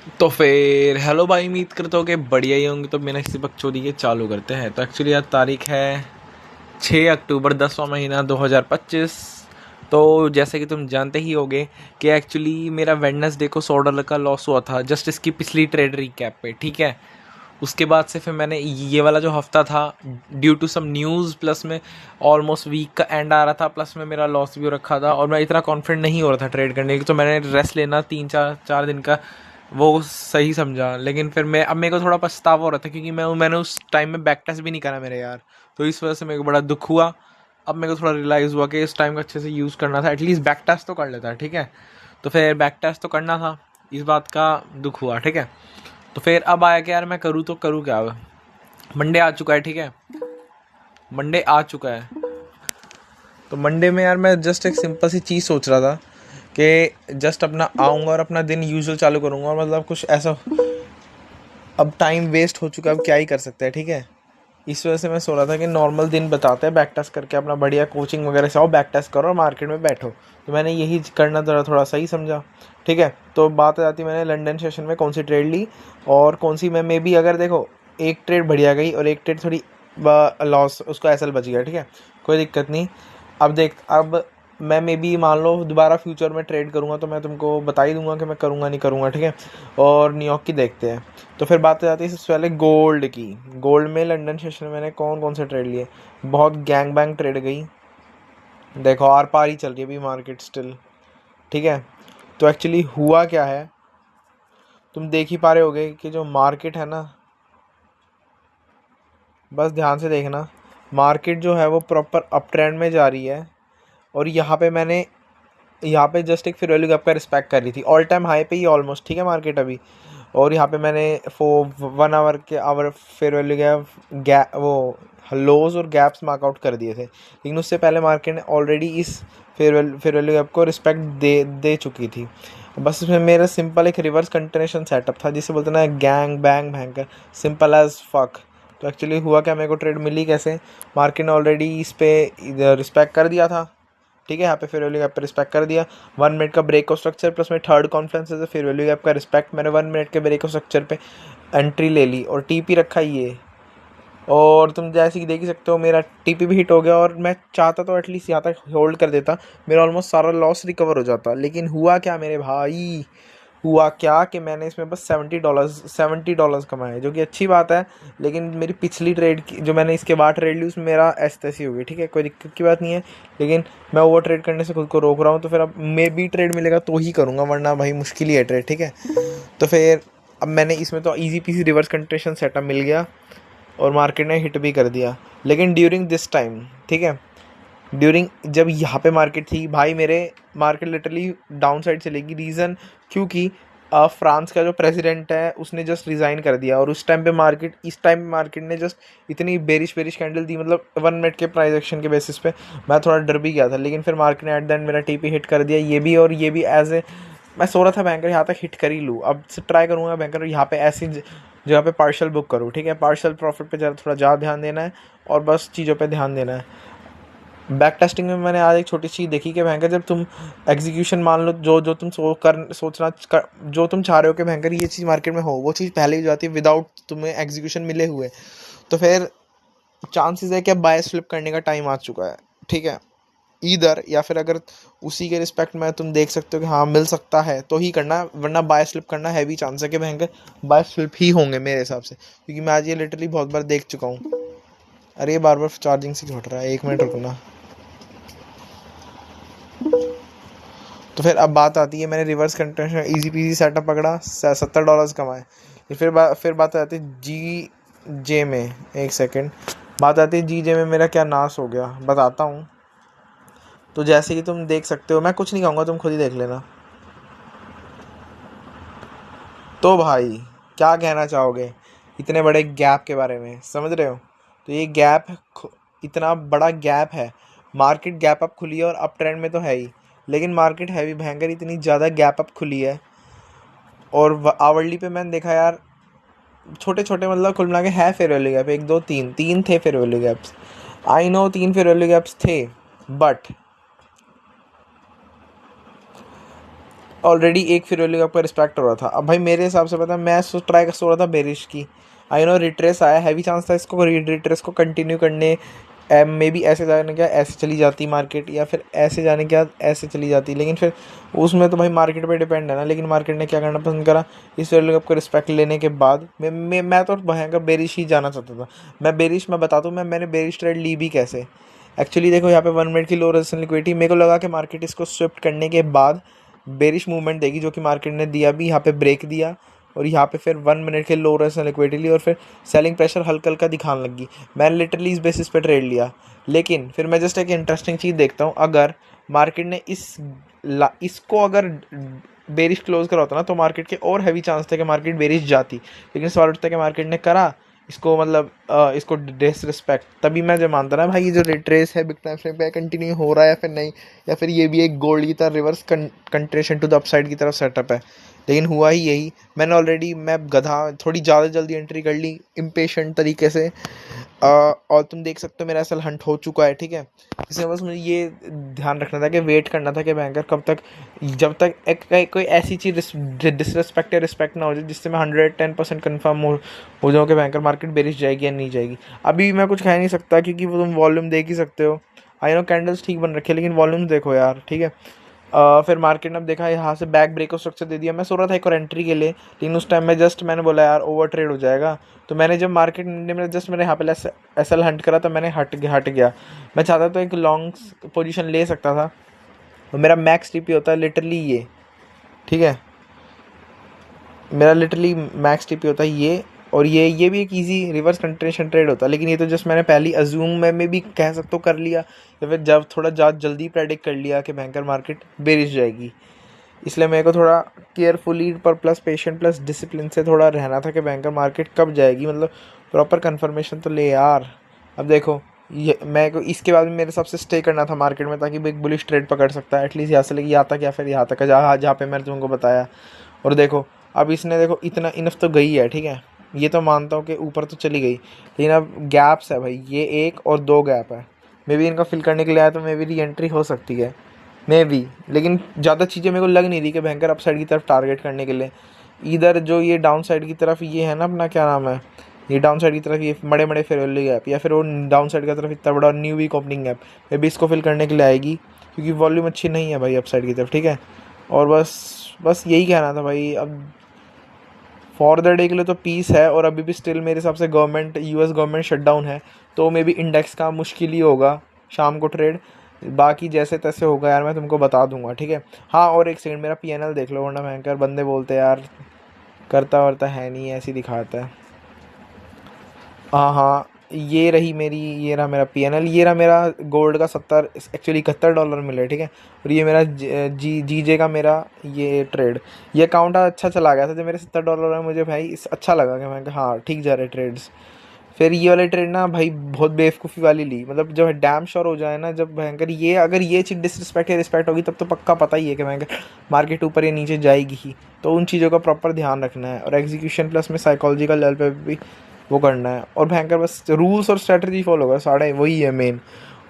तो फिर हेलो भाई, उम्मीद करता हूँ कि बढ़िया ही होंगे। तो बिना किसी बकचोदी के चालू करते हैं। तो एक्चुअली आज तारीख है 6 अक्टूबर, 10वां महीना 2025। तो जैसे कि तुम जानते ही होगे कि एक्चुअली मेरा वेडनेसडे को $100 का लॉस हुआ था, जस्ट इसकी पिछली ट्रेड रिकैप पे। ठीक है, उसके बाद से फिर मैंने ये वाला जो हफ्ता था, due to some news plus में ऑलमोस्ट वीक का एंड आ रहा था, प्लस में मेरा लॉस भी हो रखा था और मैं इतना कॉन्फिडेंट नहीं हो रहा था ट्रेड करने की। तो मैंने रेस्ट लेना 3-4 दिन का वो सही समझा। लेकिन फिर अब मेरे को थोड़ा पछतावा हो रहा था, क्योंकि मैंने उस टाइम में बैक टेस्ट भी नहीं करा मेरे यार। तो इस वजह से मेरे को बड़ा दुख हुआ। अब मेरे को थोड़ा रियलाइज़ हुआ कि इस टाइम का अच्छे से यूज़ करना था, एटलीस्ट बैक टेस्ट तो कर लेता। ठीक है, तो फिर बैक टेस्ट तो करना था, इस बात का दुख हुआ। ठीक है, तो फिर अब आया कि यार मैं करूँ तो करूँ क्या। मंडे आ चुका है। ठीक है, मंडे आ चुका है। तो मंडे में यार मैं जस्ट एक सिंपल सी चीज़ सोच रहा था कि जस्ट अपना आऊँगा और अपना दिन यूजुअल चालू करूँगा, और मतलब कुछ ऐसा। अब टाइम वेस्ट हो चुका है, अब क्या ही कर सकते हैं। ठीक है, इस वजह से मैं सोच रहा था कि नॉर्मल दिन बताते हैं, बैक टेस्ट करके अपना बढ़िया कोचिंग वगैरह से आओ, बैक टेस्ट करो और मार्केट में बैठो। तो मैंने यही करना थोड़ा थोड़ा सही समझा। ठीक है, तो बात आ जाती मैंने लंदन सेशन में कौन सी ट्रेड ली और कौन सी मैं मे बी, अगर देखो एक ट्रेड बढ़िया गई और एक ट्रेड थोड़ी लॉस, उसको एसएल बच गया। ठीक है, कोई दिक्कत नहीं। अब मैं मे बी मान लो दोबारा फ्यूचर में ट्रेड करूँगा तो मैं तुमको बता ही दूंगा कि मैं करूँगा नहीं करूँगा। ठीक है, और न्यूयॉर्क की देखते हैं। तो फिर बात आ जाती है सबसे पहले गोल्ड की। गोल्ड में लंदन सेशन में मैंने कौन कौन से ट्रेड लिए। बहुत गैंग बैंग ट्रेड गई, देखो आर पार ही चल रही है अभी मार्केट स्टिल। ठीक है, तो एक्चुअली हुआ क्या है, तुम देख ही पा रहे होगे कि जो मार्केट है ना, बस ध्यान से देखना, मार्केट जो है वो प्रॉपर अप ट्रेंड में जा रही है। और यहाँ पे जस्ट एक फेयर वैल्यू गैप का रिस्पेक्ट कर रही थी, ऑल टाइम हाई पे ही ऑलमोस्ट। ठीक है, मार्केट अभी, और यहाँ पे मैंने 1 आवर के आवर फेयर वैल्यू गैप वो लोज और गैप्स मार्कआउट कर दिए थे। लेकिन उससे पहले मार्केट ने ऑलरेडी इस फेयर वैल्यू गैप को रिस्पेक्ट दे चुकी थी। बस इसमें मेरा सिंपल एक रिवर्स कंटिन्यूएशन सेटअप था, जिसे बोलते ना गैंग बैंग भयंकर, सिंपल एज फक। तो एक्चुअली हुआ क्या, मेरे को ट्रेड मिली कैसे, मार्केट ने ऑलरेडी इस पे रिस्पेक्ट कर दिया था। ठीक है, यहाँ पे फेयर वैल्यू गैप पर रिस्पेक्ट कर दिया। 1 मिनट का ब्रेक ऑफ स्ट्रक्चर प्लस में थर्ड कॉन्फ्रेंस है फेयर वैल्यू गैप का रिस्पेक्ट, मैंने 1 मिनट के ब्रेक ऑफ स्ट्रक्चर पे एंट्री ले ली और टीपी रखा ये। और तुम जैसे कि देख ही सकते हो मेरा टीपी भी हिट हो गया, और मैं चाहता तो एटलीस्ट यहाँ तक होल्ड कर देता, मेरा ऑलमोस्ट सारा लॉस रिकवर हो जाता। लेकिन हुआ क्या मेरे भाई, हुआ क्या कि मैंने इसमें बस $70 कमाए, जो कि अच्छी बात है। लेकिन मेरी पिछली ट्रेड की जो मैंने इसके बाद ट्रेड ली, उसमें मेरा ऐसी तैसी हो गई। ठीक है, कोई दिक्कत की बात नहीं है, लेकिन मैं ओवर ट्रेड करने से खुद को रोक रहा हूँ। तो फिर अब मे भी ट्रेड मिलेगा तो ही करूँगा, वरना भाई मुश्किल ही है ट्रेड। ठीक है, तो फिर अब मैंने इसमें तो ईजी पीसी रिवर्स कंट्रेशन सेटअप मिल गया और मार्केट ने हिट भी कर दिया। लेकिन ड्यूरिंग दिस टाइम, ठीक है, ड्यूरिंग जब यहाँ पे मार्केट थी भाई, मेरे मार्केट लिटरली डाउन साइड चलेगी। रीज़न क्योंकि फ्रांस का जो प्रेसिडेंट है उसने जस्ट रिज़ाइन कर दिया, और उस टाइम पे मार्केट इस टाइम पे मार्केट ने जस्ट इतनी बेरिश कैंडल दी, मतलब 1 मिनट के प्राइस एक्शन के बेसिस पे मैं थोड़ा डर भी गया था। लेकिन फिर मार्केट ने एट द एंड मेरा टीपी हिट कर दिया, ये भी और ये भी। एज ए मैं सो रहा था बैंकर यहाँ तक हिट कर ही लूँ, अब से ट्राई करूँगा बैंकर यहाँ पे ऐसी जगह पे पार्शल बुक करूँ। ठीक है, पार्शल प्रॉफिट पे ज़रा थोड़ा ज़्यादा ध्यान देना है और बस चीज़ों पे ध्यान देना है। बैक टेस्टिंग में मैंने आज एक छोटी चीज़ देखी कि भयंकर, जब तुम एग्जीक्यूशन मान लो, जो तुम जो तुम चाह रहे हो कि भयंकर ये चीज़ मार्केट में हो, वो चीज़ पहले ही हो जाती है विदाउट तुम्हें एग्जीक्यूशन मिले हुए। तो फिर चांसेस है कि अब बायस फ्लिप करने का टाइम आ चुका है। ठीक है, इधर या फिर अगर उसी के रिस्पेक्ट में तुम देख सकते हो कि हाँ मिल सकता है तो ही करना, वरना बायस फ्लिप करना हैवी चांस है कि भयंकर बायस फ्लिप ही होंगे मेरे हिसाब से, क्योंकि मैं आज ये लिटरली बहुत बार देख चुका हूँ। अरे ये बार बार चार्जिंग से घट रहा है, 1 मिनट रुकना। तो फिर अब बात आती है, मैंने रिवर्स कंट्रेशन इजी पीजी सेटअप पकड़ा, $70 कमाए। फिर बात आती है जी जे में, एक सेकंड, बात आती है जी जे में मेरा क्या नाश हो गया बताता हूँ। तो जैसे कि तुम देख सकते हो, मैं कुछ नहीं कहूँगा, तुम खुद ही देख लेना। तो भाई क्या कहना चाहोगे इतने बड़े गैप के बारे में, समझ रहे हो। तो ये गैप, इतना बड़ा गैप है, मार्केट गैप अप खुली है और अप ट्रेंड में तो है ही, लेकिन मार्केट हैवी भयंकर इतनी ज़्यादा गैप अप खुली है। और आवरली पे मैंने देखा यार, छोटे छोटे मतलब कुल मिला के है फेयर वैल्यू गैप, एक दो तीन तीन थे fair value gaps. I know 3 fair value gaps थे, बट ऑलरेडी एक फिर का रिस्पेक्ट हो रहा था। अब भाई मेरे हिसाब से पता है मैं ट्राई कर सो रहा था बेरिश की। आई नो रिट्रेस आया, हैवी चांस था इसको रिट्रेस को कंटिन्यू करने, मे बी ऐसे जाने क्या ऐसे चली जाती मार्केट, या फिर ऐसे जाने क्या ऐसे चली जाती, लेकिन फिर उसमें तो भाई मार्केट पे डिपेंड है ना। लेकिन मार्केट ने क्या करना पसंद करा, इस वर्ल्ड कप को रिस्पेक्ट लेने के बाद मैं तो भयंकर बेरिश ही जाना चाहता था। मैं बता दूँ मैंने बेरिश ट्रेड ली भी कैसे। एक्चुअली देखो यहाँ पे 1 मिनट की लो रेजिस्टेंस लिक्विडिटी, मेरे को लगा कि मार्केट इसको स्विफ्ट करने के बाद बेरिश मूवमेंट देगी, जो कि मार्केट ने दिया भी, यहाँ पे ब्रेक दिया और यहाँ पे फिर 1 मिनट के लो रेजिस्टेंस लिक्विडिटी ली और फिर सेलिंग प्रेशर हल्का हल्का दिखाने लगी। मैंने लिटरली इस बेसिस पे ट्रेड लिया। लेकिन फिर मैं जस्ट एक इंटरेस्टिंग चीज़ देखता हूँ, अगर मार्केट ने इसको अगर बेरिश क्लोज करा होता ना, तो मार्केट के और हैवी चांस थे कि मार्केट बेरिश जाती। लेकिन सवाल उठता है कि मार्केट ने करा इसको, मतलब इसको डिसरिस्पेक्ट। तभी मैं जो मानता ना भाई, ये जो रिट्रेस है बिग टाइम फ्रेम पे कंटिन्यू हो रहा है या फिर नहीं, या फिर ये भी एक गोल्ड की तरह रिवर्स कंट्रेशन टू द अपसाइड की तरफ सेटअप है। लेकिन हुआ ही यही। मैंने ऑलरेडी मैं गधा थोड़ी ज़्यादा जल्दी एंट्री कर ली इम्पेशेंट तरीके से। और तुम देख सकते हो मेरा असल हंट हो चुका है, ठीक है। इसमें बस मुझे ये ध्यान रखना था कि वेट करना था कि बैंकर कब तक, जब तक कोई ऐसी चीज़ डिसरिस्पेक्ट या रिस्पेक्ट ना हो जाए जिससे मैं 110% कन्फर्म हो जाऊँ कि बैंकर मार्केट बेरिश जाएगी या नहीं जाएगी। अभी मैं कुछ कह नहीं सकता क्योंकि वो तुम वॉल्यूम देख ही सकते हो। आई नो कैंडल्स ठीक बन रखे, लेकिन वॉल्यूम देखो यार, ठीक है। फिर मार्केट ने अब देखा यहाँ से बैक ब्रेक स्ट्रक्चर दे दिया। मैं सो रहा था एक और एंट्री के लिए, लेकिन उस टाइम में मैंने बोला यार ओवर ट्रेड हो जाएगा। तो मैंने जब मार्केट ने मेरे यहाँ पे एस एल हंट करा, तो मैंने हट गया। मैं चाहता तो एक लॉन्ग पोजीशन ले सकता था, और मेरा मैक्स टीपी होता है लिटरली ये, ठीक है। मेरा लिटरली मैक्स टीपी होता है ये, और ये भी एक इजी रिवर्स कंट्रेशन ट्रेड होता है। लेकिन ये तो जस्ट मैंने पहली अज्यूम में भी कह सकता हूँ कर लिया, या फिर जब थोड़ा ज़्यादा जल्दी प्रेडिक्ट कर लिया कि बैंकर मार्केट बेरिश जाएगी। इसलिए मेरे को थोड़ा केयरफुली पर प्लस पेशेंट प्लस डिसिप्लिन से थोड़ा रहना था कि बैंकर मार्केट कब जाएगी, मतलब प्रॉपर कंफर्मेशन तो ले यार। अब देखो ये मैं को इसके बाद भी मेरे हिसाब से स्टे करना था मार्केट में, ताकि बिग बुलिश ट्रेड पकड़ सकता है एटलीस्ट यहाँ से लेके यहाँ तक, या फिर यहाँ तक जहाँ पे मैंने तुमको बताया। और देखो अब इसने देखो इतना इनफ तो गई है, ठीक है। ये तो मानता हूँ कि ऊपर तो चली गई, लेकिन अब गैप्स है भाई, ये 1 और 2 गैप है। मे बी इनका फिल करने के लिए आया तो मे बी री एंट्री हो सकती है, मे बी। लेकिन ज़्यादा चीज़ें मेरे को लग नहीं रही कि भयंकर अपसाइड की तरफ टारगेट करने के लिए। इधर जो ये डाउन साइड की तरफ ये है ना अपना क्या नाम है, ये डाउन साइड की तरफ ये बड़े बड़े फेयरवेल गैप, या फिर वो डाउन साइड की तरफ इतना बड़ा new week opening gap, maybe बी इसको फिल करने के लिए आएगी, क्योंकि वॉल्यूम अच्छी नहीं है भाई अपसाइड की तरफ, ठीक है। और बस यही कहना था भाई। अब फॉर द डे के लिए तो पीस है, और अभी भी स्टिल मेरे हिसाब से गवर्नमेंट यूएस गवर्नमेंट शटडाउन है, तो मे बी इंडेक्स का मुश्किल ही होगा शाम को ट्रेड। बाकी जैसे तैसे होगा यार, मैं तुमको बता दूंगा, ठीक है। हाँ और एक सेकंड मेरा पीएनएल देख लो, वरना भयंकर बंदे बोलते हैं यार करता वर्ता है नहीं, ऐसे ही दिखाता है। हाँ हाँ, ये रहा मेरा पीएनएल, ये रहा मेरा गोल्ड का 70 एक्चुअली $71 मिले, ठीक है। और ये मेरा जीजे का मेरा ये ट्रेड, ये अकाउंट अच्छा चला गया था जब मेरे $70 है, मुझे भाई अच्छा लगा कि मैं हाँ ठीक जा रहे ट्रेड्स। फिर ये वाले ट्रेड ना भाई बहुत बेवकूफ़ी वाली ली, मतलब जब डैम श्योर हो जाए ना, जब भयंकर ये अगर ये चीज़ डिसरिस्पेक्ट या रिस्पेक्ट होगी, तब तो पक्का पता ही है कि भयंकर मार्केट ऊपर या नीचे जाएगी ही। तो उन चीज़ों का प्रॉपर ध्यान रखना है, और एग्जीक्यूशन प्लस में साइकोलॉजिकल लेवल पे भी वो करना है। और भयंकर बस रूल्स और स्ट्रेटजी फॉलो कर साढ़े, वही है मेन।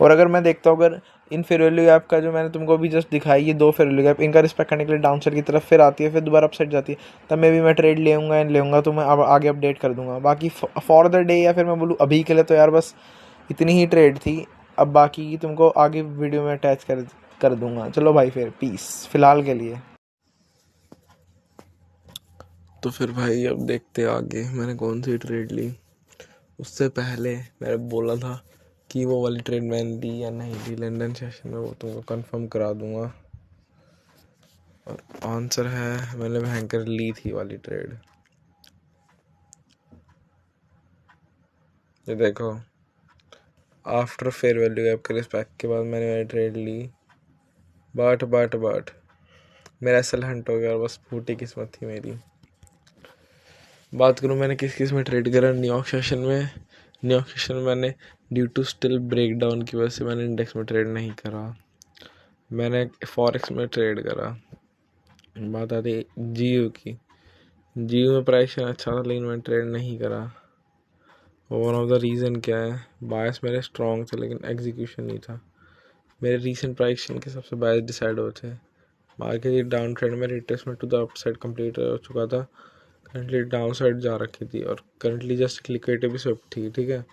और अगर मैं देखता हूँ अगर इन फेयर वैल्यू गैप का जो मैंने तुमको अभी जस्ट दिखाई, ये 2 फेयर वैल्यू गैप इनका रिस्पेक्ट करने के लिए डाउन साइड की तरफ फिर आती है, फिर दोबारा अप साइड जाती है, तब मैं भी मैं ट्रेड लेऊंगा तो मैं अब आगे अपडेट कर दूंगा। बाकी फॉर द डे या फिर मैं बोलूँ अभी के लिए तो यार बस इतनी ही ट्रेड थी। अब बाकी की तुमको आगे वीडियो में अटैच कर दूंगा। चलो भाई फिर पीस फिलहाल के लिए। तो फिर भाई अब देखते आगे मैंने कौन सी ट्रेड ली। उससे पहले मैंने बोला था कि वो वाली ट्रेड मैंने ली या नहीं ली लंदन सेशन में, वो तुमको कंफर्म करा दूंगा। और आंसर है मैंने भयंकर ली थी वाली ट्रेड। ये देखो आफ्टर फेयर वैल्यू गैप के रिस्पेक्ट के बाद मैंने ट्रेड ली, बट मेरा एसएल हंट हो गया और बस फूटी किस्मत थी मेरी। बात करूँ मैंने किस में ट्रेड करा, न्यूयॉर्क सेशन में मैंने due to still break down की वजह से मैंने इंडेक्स में ट्रेड नहीं करा, मैंने फॉरेक्स में ट्रेड करा। बात आती जियो की, जियो में प्राइस अच्छा था लेकिन मैंने ट्रेड नहीं करा। वन ऑफ द रीज़न क्या है, बायस मेरे स्ट्रॉन्ग थे लेकिन एग्जीक्यूशन नहीं था। मेरे रीसेंट प्राइस के सबसे बायस डिसाइड हुए थे, मार्केट डाउन ट्रेंड में retracement to the upside complete हो चुका था, करंटली डाउन साइड जा रखी थी और करंटली जस्ट लिक्विडिटी भी स्विफ्ट थी। ठीक है,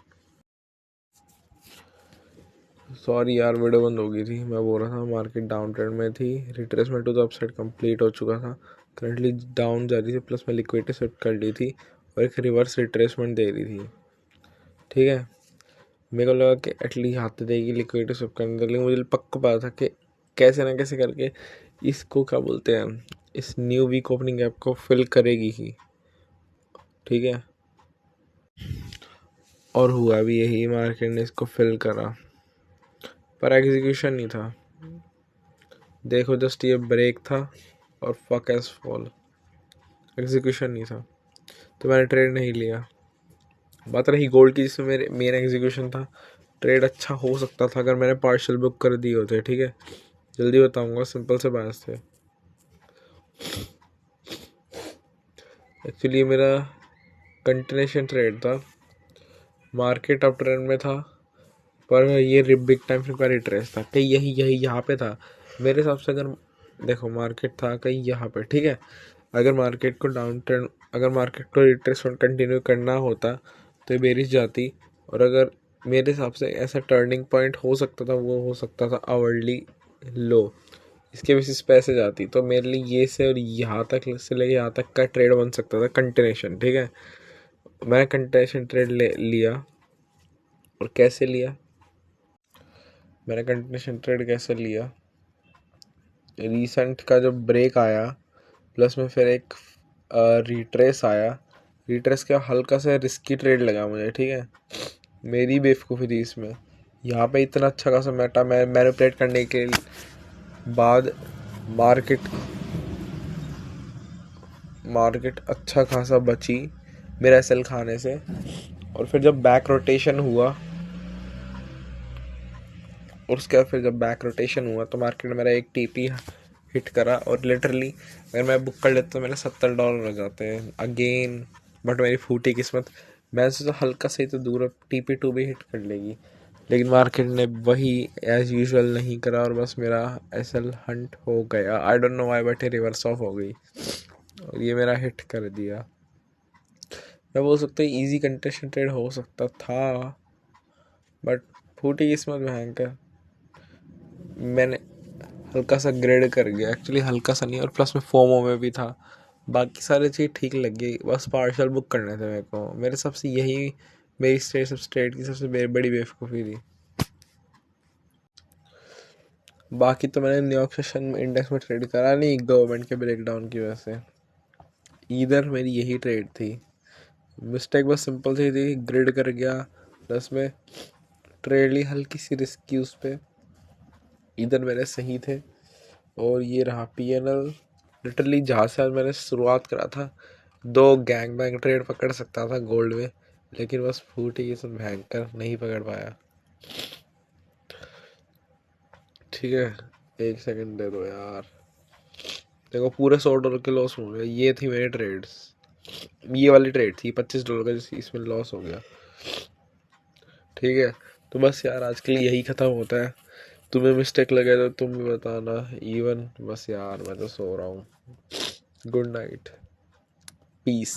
सॉरी यार वीडियो बंद हो गई थी। मैं बोल रहा था मार्केट डाउन ट्रेंड में थी, retracement to the upside complete हो चुका था, करंटली डाउन जा रही थी, प्लस में लिक्विडिटी स्विफ्ट कर ली थी और एक रिवर्स रिट्रेसमेंट दे रही थी। ठीक है, मेरे को लगा कि एटलीस्ट हाथ देगी लिक्विडिटी स्विफ्ट करने, लेकिन मुझे पक्का पता था कि कैसे ना कैसे करके इसको क्या बोलते हैं, इस न्यू वीक ओपनिंग गैप को फिल करेगी ही। ठीक है, और हुआ भी यही, मार्केट ने इसको फिल करा पर एग्जीक्यूशन नहीं था। देखो जस्ट ये ब्रेक था और फक एस फॉल, एग्जीक्यूशन नहीं था, तो मैंने ट्रेड नहीं लिया। बात रही गोल्ड की, जिसमें मेरे मेन एग्जीक्यूशन था, ट्रेड अच्छा हो सकता था अगर मैंने पार्शियल बुक कर दिए होते। ठीक है, जल्दी बताऊंगा, सिंपल से बात थे। एक्चुअली मेरा कंटिन्यूशन ट्रेड था, मार्केट अप ट्रेंड में था, पर ये बिग टाइम फ्रेम का रिट्रेस था, कहीं यही यही यहाँ पे था मेरे हिसाब से। अगर देखो मार्केट था कहीं यहाँ पे, ठीक है, अगर मार्केट को डाउन ट्रेंड, अगर मार्केट को रिट्रेसमेंट कंटिन्यू करना होता तो ये बेरिश जाती, और अगर मेरे हिसाब से ऐसा टर्निंग पॉइंट हो सकता था, वो हो सकता था आवरली लो, इसके बेसिस पे ऐसे जाती, तो मेरे लिए ये से और यहाँ तक से लेके यहाँ तक का ट्रेड बन सकता था कंटिन्यूशन। ठीक है, मैंने कंटिन्यूशन ट्रेड लिया। और कैसे लिया मैंने कंटिन्यूशन ट्रेड, कैसे लिया, रीसेंट का जो ब्रेक आया, प्लस में फिर एक रिट्रेस आया, रिट्रेस का हल्का सा रिस्की ट्रेड लगा मुझे। ठीक है, मेरी बेवकूफ़ी थी इसमें, यहाँ पे इतना अच्छा खासा मेटा मैं मैनिपुलेट करने के बाद मार्केट मार्केट अच्छा खासा बची मेरा एसएल खाने से। और फिर जब बैक रोटेशन हुआ, और उसके बाद फिर जब बैक रोटेशन हुआ तो मार्केट में मेरा एक टीपी हिट करा, और लिटरली अगर मैं बुक कर लेता तो मेरे $70 हो जाते हैं अगेन। बट मेरी फूटी किस्मत, मैं सोचा हल्का से ही तो दूर TP2 भी हिट कर लेगी, लेकिन मार्केट ने वही एज यूजुअल नहीं करा और बस मेरा एसएल हंट हो गया। I don't know why, but ये रिवर्स ऑफ हो गई और ये मेरा हिट कर दिया। मैं बोल सकता हूँ ईजी कंटेशन ट्रेड हो सकता था, बट फूटी किस्मत भयंकर। मैंने हल्का सा ग्रेड कर गया, एक्चुअली हल्का सा नहीं, और प्लस में फोमो में भी था। बाकी सारी चीज़ ठीक लगी, बस पार्शल बुक करने थे मेरे को। मेरे सबसे यही मेरी स्टेट की सबसे बड़ी बेवकूफ़ी थी। बाकी तो मैंने न्यूयॉर्क सेशन में इंडेक्स में ट्रेड करा नहीं, गवर्नमेंट के ब्रेकडाउन की वजह से। इधर मेरी यही ट्रेड थी, मिस्टेक बस सिंपल सी थी, ग्रिड कर गया, प्लस में ट्रेड ली हल्की सी रिस्की उस पर। इधर मेरे सही थे, और ये रहा PNL। लिटरली जहाँ से आज मैंने शुरुआत करा था, 2 गैंग बैंग ट्रेड पकड़ सकता था गोल्ड में, लेकिन बस फूटी ये सब भयंकर नहीं पकड़ पाया। ठीक है, 1 सेकंड दे दो यार। देखो पूरे $100 के लॉस हो गए, ये थी मेरी ट्रेड्स। ये वाली ट्रेड थी $25 का, जिस इसमें लॉस हो गया। ठीक है, तो बस यार आज के लिए यही ख़त्म होता है। तुम्हें मिस्टेक लगे तो तुम भी बताना। इवन बस यार मैं तो सो रहा हूँ। Good night, piece.